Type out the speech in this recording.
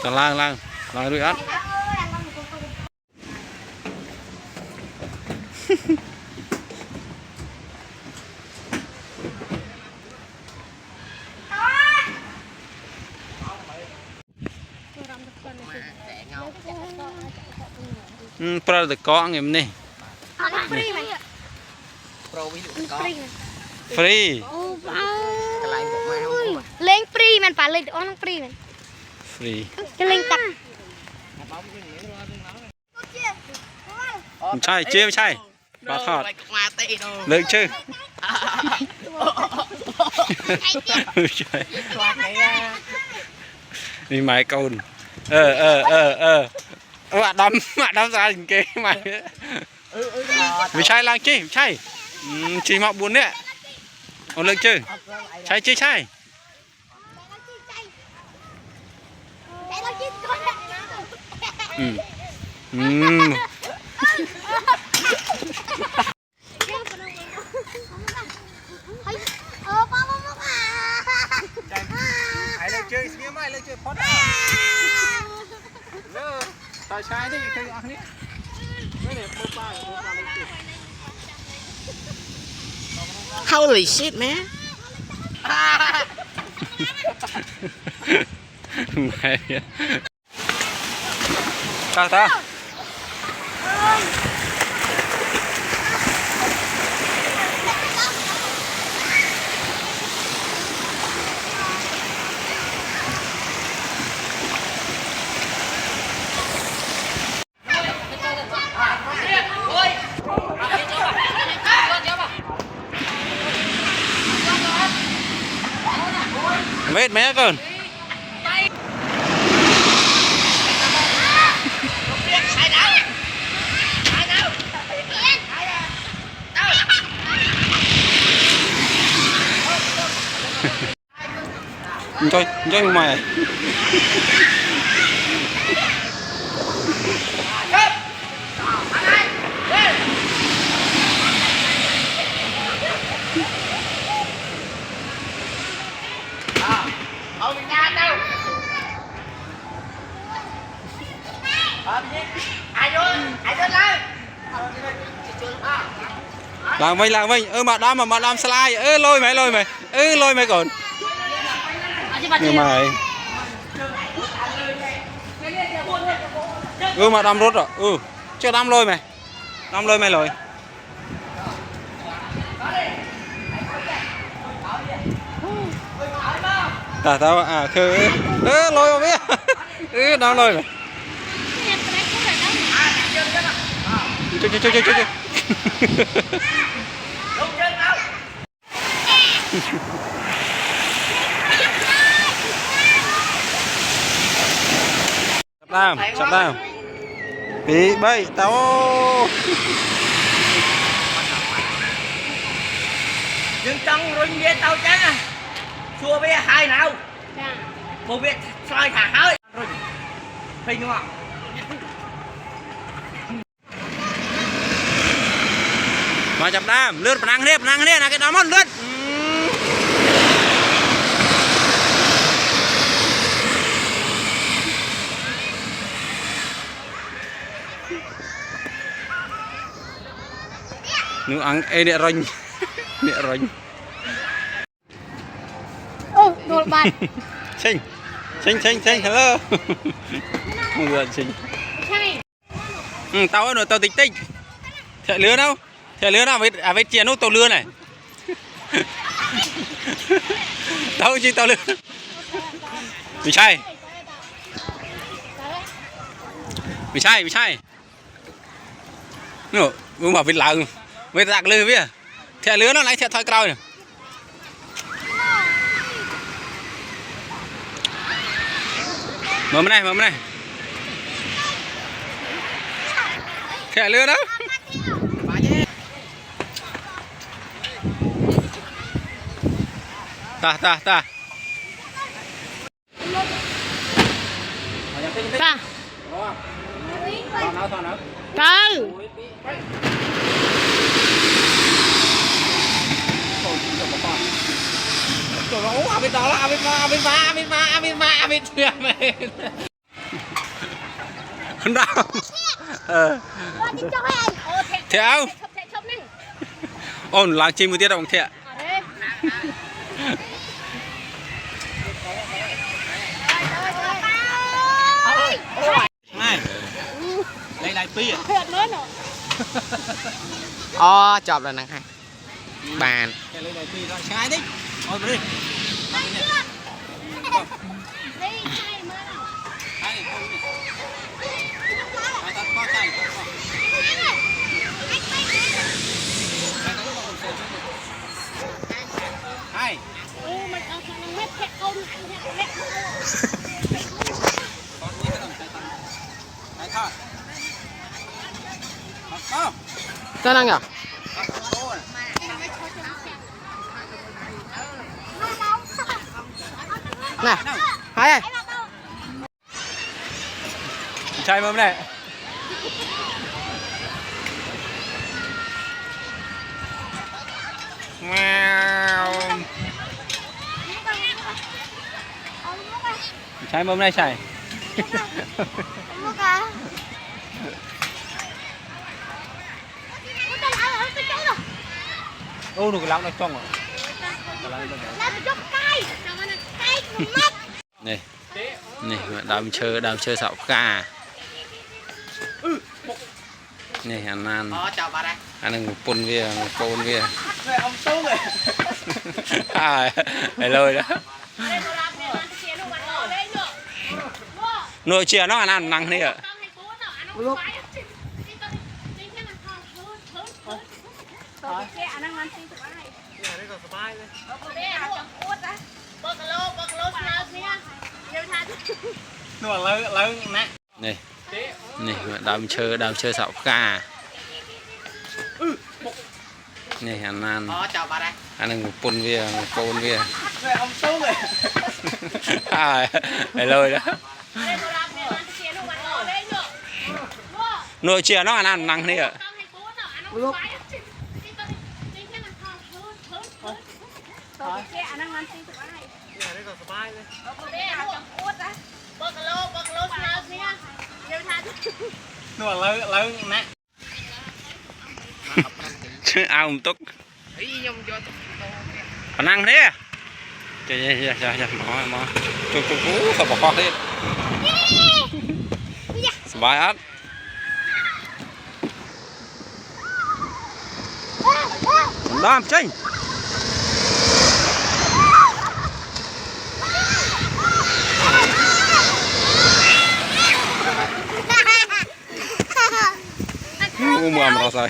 Cả lang đuổi ăn. Pra được có ngày hôm nay. Free. Lên free mình phải lên on free mình. Free. Cái lên tắt. Chai chia chai. Bà thọt. Lợi chứ. Đi máy cồn. Bạn đâm ra hình kế mày. Vì chai lang chi, chai. Chỉ mạo buồn đấy. Ổn lực chứ. Chai chi chai. Hãy lên chơi, xíu mai lên chơi phót. Tại sai đi, cây ăn đi. Cái này bố ba lên chơi. Holy shit, man. Mày. Ta. Mệt mé con. Chơi mày. Làm mình mà đam slide lôi mày lôi mày còn nhưng mày mà đam rốt rồi chưa đam lôi mày lôi tao khơi lôi không biết đam lôi mày chơi sắp đam tí bay tao Nhưng trong rồi nghe tao chán à. Xua với hai nào. Một việc xoay thả hơi. Hình đúng không? mà chập đam lướt năng đi là cái đó mất lướt nu ăn địa ranh Đồ bạn. Xinh hello mọi người xinh tao nữa tao tích thẻ lứa đâu với tiền đâu tao lứa này tao chỉ tao lứa bị sai nữa muốn bảo vịt lợn vịt lạc lứa biết thẻ lứa nó lấy thẻ thôi cao này mở bên này thẻ lứa đó ta Ta. Từ. Trời ơi, bên đó là bên đau theo ôn làng chim một tiết đồng thiện này đây đại pi chọp là nặng hai bàn lấy đại pi rồi trái đi ôi đi hai cho năng nhở nè hai ơi trai mâm này trai mâm này chảy ô được lắm nó trong rồi này này đam chơi sạo ca này anh ăn pun vía ai lời đó nội chia nó ăn nặng này ạ này này đam chơi sạo ca này anh ăn pun vía ai lời đó nội chia nó ăn nặng này ạ chứ ao một túc còn năng thế chơi mò cú không bỏ qua hết bài hết đam chênh mua mà rồi